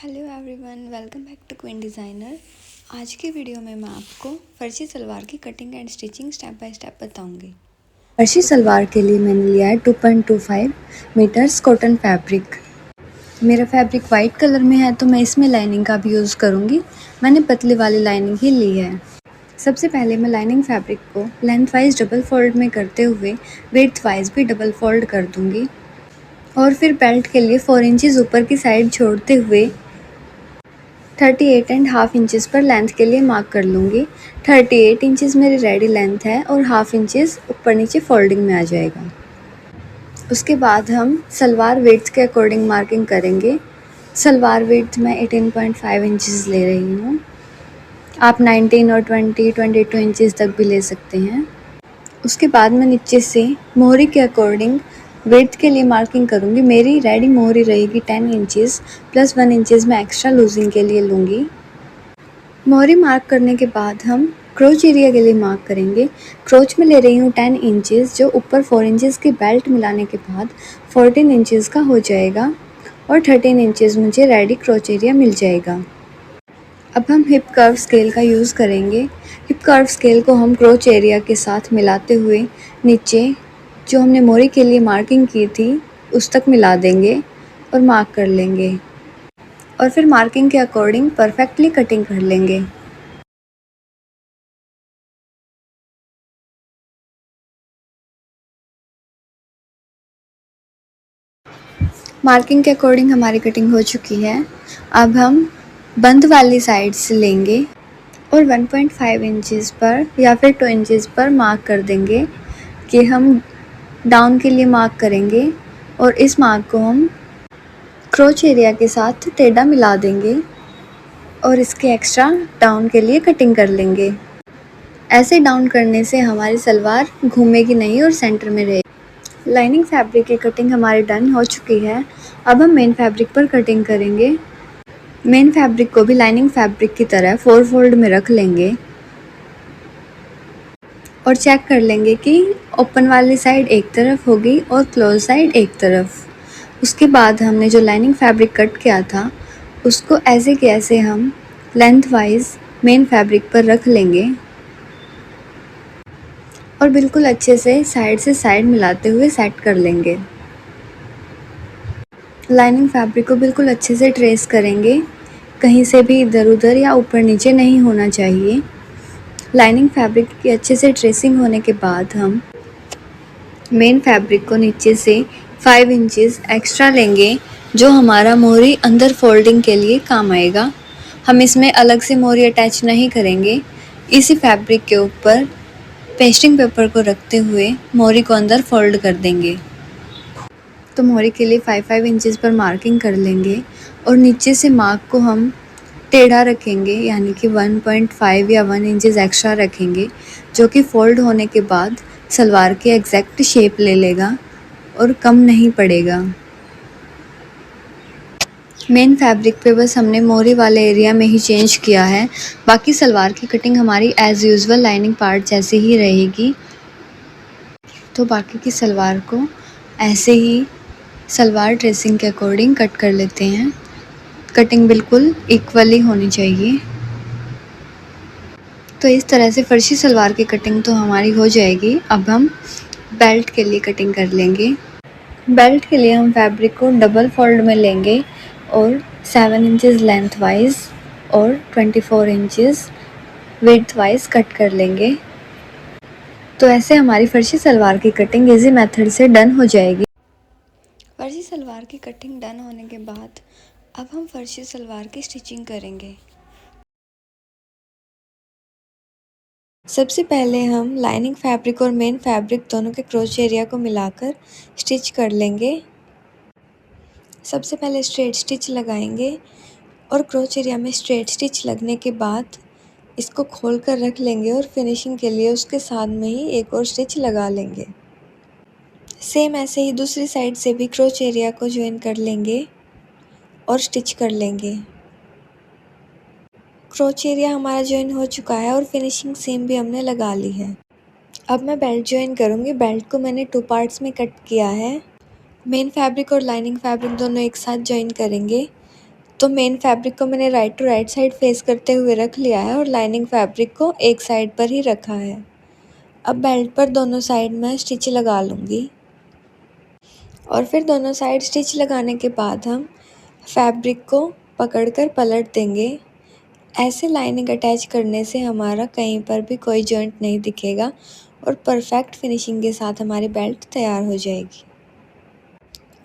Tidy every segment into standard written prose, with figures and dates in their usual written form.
Hello everyone, welcome back to queen designer. आज की video में मैं आपको फर्जी सलवार की cutting and stitching step by step बताऊंगी। फर्शी सलवार के लिए मैंने लिया है 2.25 मीटर्स कॉटन फैब्रिक। मेरा फैब्रिक वाइट कलर में है तो मैं इसमें लाइनिंग का भी यूज़ करूँगी। मैंने पतली वाली लाइनिंग ही ली है। सबसे पहले मैं लाइनिंग फैब्रिक को लेंथ वाइज डबल फोल्ड में करते हुए विड्थ वाइज भी डबल फोल्ड कर दूँगी और फिर बेल्ट के लिए 4 इंचेस ऊपर की साइड छोड़ते हुए 38.5 इंचेस पर लेंथ के लिए मार्क कर लूँगी। 38 इंचेस मेरी रेडी लेंथ है और हाफ इंचेस ऊपर नीचे फोल्डिंग में आ जाएगा। उसके बाद हम सलवार विड्थ के अकॉर्डिंग मार्किंग करेंगे। सलवार विड्थ मैं 18.5 इंचेस ले रही हूँ। आप 19 और 22 इंचेस तक भी ले सकते हैं। उसके बाद मैं नीचे से मोहरी के अकॉर्डिंग विड्थ के लिए मार्किंग करूँगी। मेरी रेडी मोहरी रहेगी 10 इंचेस प्लस 1 इंचेस मैं एक्स्ट्रा लूजिंग के लिए लूँगी। मोहरी मार्क करने के बाद हम क्रोच एरिया के लिए मार्क करेंगे। क्रोच में ले रही हूँ 10 इंचेस, जो ऊपर 4 इंचेस की बेल्ट मिलाने के बाद 14 इंचेस का हो जाएगा और 13 इंचेस मुझे रेडी क्रोच एरिया मिल जाएगा। अब हम हिप कर्व स्केल का यूज़ करेंगे। हिप कर्व स्केल को हम क्रोच एरिया के साथ मिलाते हुए नीचे जो हमने मोहरी के लिए मार्किंग की थी उस तक मिला देंगे और मार्क कर लेंगे और फिर मार्किंग के अकॉर्डिंग परफेक्टली कटिंग कर लेंगे। मार्किंग के अकॉर्डिंग हमारी कटिंग हो चुकी है। अब हम बंद वाली साइड से लेंगे और 1.5 इंचेस पर या फिर 2 इंचेस पर मार्क कर देंगे कि हम डाउन के लिए मार्क करेंगे और इस मार्क को हम क्रोच एरिया के साथ टेढ़ा मिला देंगे और इसके एक्स्ट्रा डाउन के लिए कटिंग कर लेंगे। ऐसे डाउन करने से हमारी सलवार घूमेगी नहीं और सेंटर में रहेगी। लाइनिंग फैब्रिक की कटिंग हमारी डन हो चुकी है। अब हम मेन फैब्रिक पर कटिंग करेंगे। मेन फैब्रिक को भी लाइनिंग फैब्रिक की तरह 4 फोल्ड में रख लेंगे और चेक कर लेंगे कि ओपन वाली साइड एक तरफ होगी और क्लोज साइड एक तरफ। उसके बाद हमने जो लाइनिंग फैब्रिक कट किया था उसको ऐसे के ऐसे हम लेंथ वाइज मेन फैब्रिक पर रख लेंगे और बिल्कुल अच्छे से साइड मिलाते हुए सेट कर लेंगे। लाइनिंग फैब्रिक को बिल्कुल अच्छे से ट्रेस करेंगे, कहीं से भी इधर उधर या ऊपर नीचे नहीं होना चाहिए। लाइनिंग फैब्रिक की अच्छे से ट्रेसिंग होने के बाद हम मेन फैब्रिक को नीचे से 5 इंचेस एक्स्ट्रा लेंगे, जो हमारा मोहरी अंदर फोल्डिंग के लिए काम आएगा। हम इसमें अलग से मोहरी अटैच नहीं करेंगे। इसी फैब्रिक के ऊपर पेस्टिंग पेपर को रखते हुए मोहरी को अंदर फोल्ड कर देंगे। तो मोहरी के लिए 5 इंचेस पर मार्किंग कर लेंगे और नीचे से मार्क को हम टेढ़ा रखेंगे, यानी कि 1.5 या 1 इंचेस एक्स्ट्रा रखेंगे, जो कि फोल्ड होने के बाद सलवार की एग्जैक्ट शेप ले लेगा और कम नहीं पड़ेगा। मेन फैब्रिक पे बस हमने मोहरी वाले एरिया में ही चेंज किया है, बाकी सलवार की कटिंग हमारी एज़ यूजुअल लाइनिंग पार्ट जैसे ही रहेगी। तो बाकी की सलवार को ऐसे ही सलवार ड्रेसिंग के अकॉर्डिंग कट कर लेते हैं। कटिंग बिल्कुल इक्वली होनी चाहिए। तो इस तरह से फर्शी सलवार की कटिंग तो हमारी हो जाएगी। अब हम बेल्ट के लिए कटिंग कर लेंगे। बेल्ट के लिए हम फैब्रिक को डबल फोल्ड में लेंगे और 7 इंचेस लेंथ वाइज और 24 इंचेस विड्थ वाइज कट कर लेंगे। तो ऐसे हमारी फर्शी सलवार की कटिंग इजी मेथड से डन हो जाएगी। फर्जी सलवार की कटिंग डन होने के बाद अब हम फर्जी सलवार की स्टिचिंग करेंगे। सबसे पहले हम लाइनिंग फैब्रिक और मेन फैब्रिक दोनों के क्रोच एरिया को मिलाकर स्टिच कर लेंगे। सबसे पहले स्ट्रेट स्टिच लगाएंगे और क्रोच एरिया में स्ट्रेट स्टिच लगने के बाद इसको खोल कर रख लेंगे और फिनिशिंग के लिए उसके साथ में ही एक और स्टिच लगा लेंगे। सेम ऐसे ही दूसरी साइड से भी क्रोच एरिया को ज्वाइन कर लेंगे और स्टिच कर लेंगे। क्रोच एरिया हमारा ज्वाइन हो चुका है और फिनिशिंग सेम भी हमने लगा ली है। अब मैं बेल्ट ज्वाइन करूँगी। बेल्ट को मैंने 2 पार्ट्स में कट किया है। मेन फैब्रिक और लाइनिंग फैब्रिक दोनों एक साथ ज्वाइन करेंगे तो मेन फैब्रिक को मैंने right to right side face करते हुए रख लिया है और लाइनिंग फैब्रिक को एक साइड पर ही रखा है। अब बेल्ट पर दोनों साइड मैं स्टिच लगा लूँगी और फिर दोनों साइड स्टिच लगाने के बाद हम फैब्रिक को पकड़कर पलट देंगे। ऐसे लाइनिंग अटैच करने से हमारा कहीं पर भी कोई जॉइंट नहीं दिखेगा और परफेक्ट फिनिशिंग के साथ हमारी बेल्ट तैयार हो जाएगी।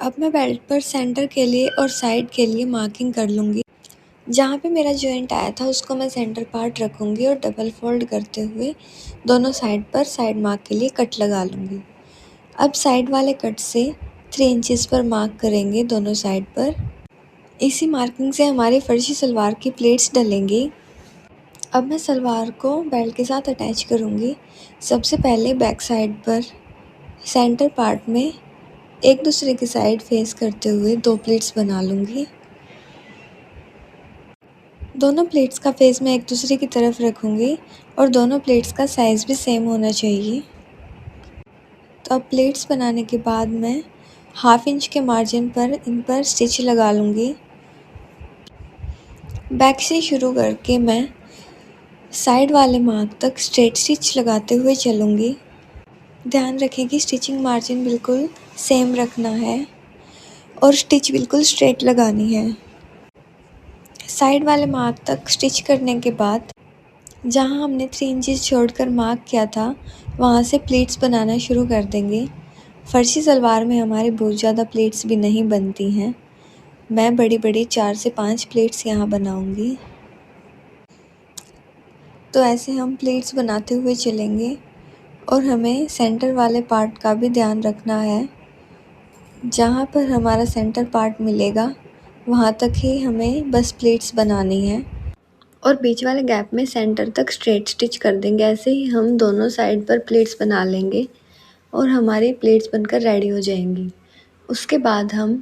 अब मैं बेल्ट पर सेंटर के लिए और साइड के लिए मार्किंग कर लूँगी। जहाँ पे मेरा जॉइंट आया था उसको मैं सेंटर पार्ट रखूँगी और डबल फोल्ड करते हुए दोनों साइड पर साइड मार्क के लिए कट लगा लूँगी। अब साइड वाले कट से 3 इंचेस पर मार्क करेंगे दोनों साइड पर। इसी मार्किंग से हमारी फर्शी सलवार की प्लेट्स डलेंगी। अब मैं सलवार को बेल्ट के साथ अटैच करूँगी। सबसे पहले बैक साइड पर सेंटर पार्ट में एक दूसरे की साइड फेस करते हुए 2 प्लेट्स बना लूँगी। दोनों प्लेट्स का फेस मैं एक दूसरे की तरफ रखूँगी और दोनों प्लेट्स का साइज़ भी सेम होना चाहिए। तो अब प्लेट्स बनाने के बाद मैं 1/2 इंच के मार्जिन पर इन पर स्टिच लगा लूँगी। बैक से शुरू करके मैं साइड वाले मार्क तक स्ट्रेट स्टिच लगाते हुए चलूँगी। ध्यान रखें कि स्टिचिंग मार्जिन बिल्कुल सेम रखना है और स्टिच बिल्कुल स्ट्रेट लगानी है। साइड वाले मार्क तक स्टिच करने के बाद जहाँ हमने 3 इंचेस छोड़कर मार्क किया था वहाँ से प्लेट्स बनाना शुरू कर देंगे। फर्शी सलवार में हमारे बहुत ज़्यादा प्लेट्स भी नहीं बनती हैं। मैं बड़ी 4 से 5 प्लेट्स यहाँ बनाऊँगी। तो ऐसे हम प्लेट्स बनाते हुए चलेंगे और हमें सेंटर वाले पार्ट का भी ध्यान रखना है। जहाँ पर हमारा सेंटर पार्ट मिलेगा वहाँ तक ही हमें बस प्लेट्स बनानी है और बीच वाले गैप में सेंटर तक स्ट्रेट स्टिच कर देंगे। ऐसे ही हम दोनों साइड पर प्लेट्स बना लेंगे और हमारी प्लेट्स बनकर रेडी हो जाएंगी। उसके बाद हम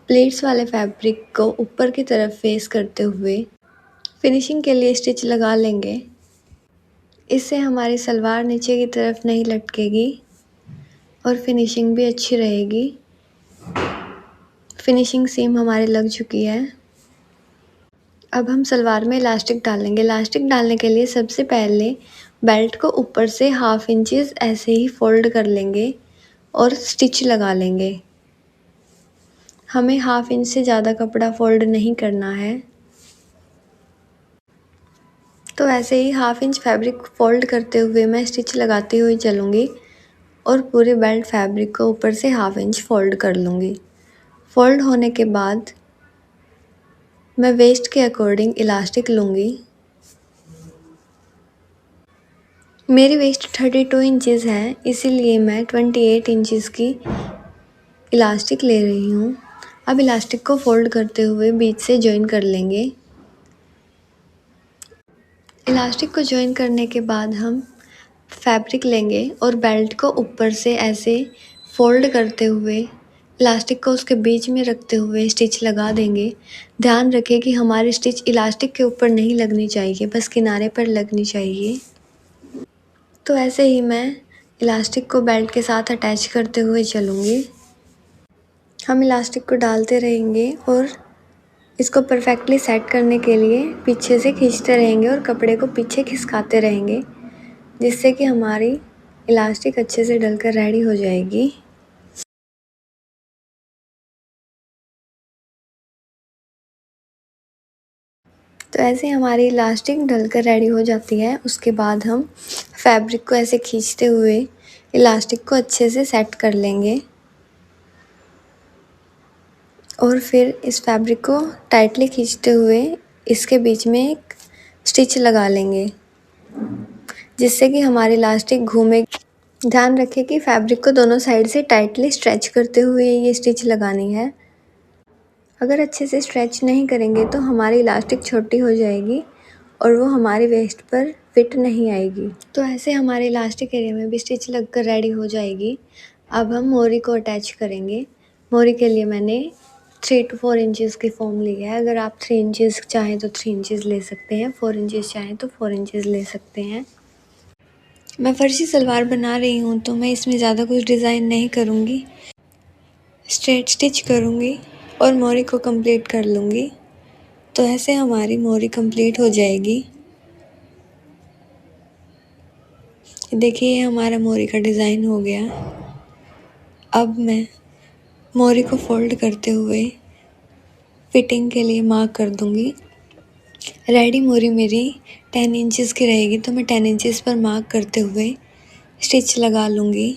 प्लेट्स वाले फैब्रिक को ऊपर की तरफ फेस करते हुए फिनिशिंग के लिए स्टिच लगा लेंगे। इससे हमारी सलवार नीचे की तरफ नहीं लटकेगी और फिनिशिंग भी अच्छी रहेगी। फिनिशिंग सीम हमारी लग चुकी है। अब हम सलवार में इलास्टिक डालेंगे। इलास्टिक डालने के लिए सबसे पहले बेल्ट को ऊपर से 1/2 इंचेस ऐसे ही फोल्ड कर लेंगे और स्टिच लगा लेंगे। हमें 1/2 इंच से ज़्यादा कपड़ा फोल्ड नहीं करना है। तो ऐसे ही 1/2 इंच फैब्रिक फोल्ड करते हुए मैं स्टिच लगाती हुई चलूँगी और पूरे बेल्ट फैब्रिक को ऊपर से 1/2 इंच फोल्ड कर लूँगी। फोल्ड होने के बाद मैं वेस्ट के अकॉर्डिंग इलास्टिक लूँगी। मेरी वेस्ट 32 इंचेस है, इसीलिए मैं 28 इंचेस की इलास्टिक ले रही हूँ। अब इलास्टिक को फोल्ड करते हुए बीच से जॉइन कर लेंगे। इलास्टिक को जॉइन करने के बाद हम फैब्रिक लेंगे और बेल्ट को ऊपर से ऐसे फोल्ड करते हुए इलास्टिक को उसके बीच में रखते हुए स्टिच लगा देंगे। ध्यान रखें कि हमारी स्टिच इलास्टिक के ऊपर नहीं लगनी चाहिए, बस किनारे पर लगनी चाहिए। तो ऐसे ही मैं इलास्टिक को बेल्ट के साथ अटैच करते हुए चलूँगी। हम इलास्टिक को डालते रहेंगे और इसको परफेक्टली सेट करने के लिए पीछे से खींचते रहेंगे और कपड़े को पीछे खिसकाते रहेंगे, जिससे कि हमारी इलास्टिक अच्छे से डलकर रेडी हो जाएगी। तो ऐसे हमारी इलास्टिक डलकर रेडी हो जाती है। उसके बाद हम फैब्रिक को ऐसे खींचते हुए इलास्टिक को अच्छे से सेट कर लेंगे और फिर इस फैब्रिक को टाइटली खींचते हुए इसके बीच में एक स्टिच लगा लेंगे, जिससे कि हमारी इलास्टिक घूमे। ध्यान रखें कि फैब्रिक को दोनों साइड से टाइटली स्ट्रेच करते हुए ये स्टिच लगानी है। अगर अच्छे से स्ट्रेच नहीं करेंगे तो हमारी इलास्टिक छोटी हो जाएगी और वो हमारी वेस्ट पर फिट नहीं आएगी। तो ऐसे हमारे इलास्टिक एरिया में भी स्टिच लगकर रेडी हो जाएगी। अब हम मोरी को अटैच करेंगे। मोरी के लिए मैंने 3 to 4 इंचेस की फॉर्म ली है। अगर आप 3 इंचेस चाहें तो 3 इंचेस ले सकते हैं, 4 इंचेस चाहें तो 4 इंचेस ले सकते हैं। मैं फर्शी सलवार बना रही हूँ तो मैं इसमें ज़्यादा कुछ डिज़ाइन नहीं करूँगी। स्ट्रेट स्टिच करूँगी और मोरी को कंप्लीट कर लूँगी। तो ऐसे हमारी मोरी कंप्लीट हो जाएगी। देखिए ये हमारा मोरी का डिज़ाइन हो गया। अब मैं मोरी को फोल्ड करते हुए फिटिंग के लिए मार्क कर दूंगी। रेडी मोरी मेरी 10 इंचज़ की रहेगी, तो मैं 10 इंचज़ पर मार्क करते हुए स्टिच लगा लूँगी।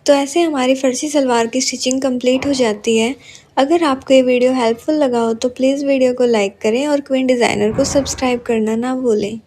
तो ऐसे हमारी फर्सी सलवार की स्टिचिंग कंप्लीट हो जाती है। अगर आपको ये वीडियो हेल्पफुल लगा हो तो प्लीज़ वीडियो को लाइक करें और क्वीन डिज़ाइनर को सब्सक्राइब करना ना भूलें।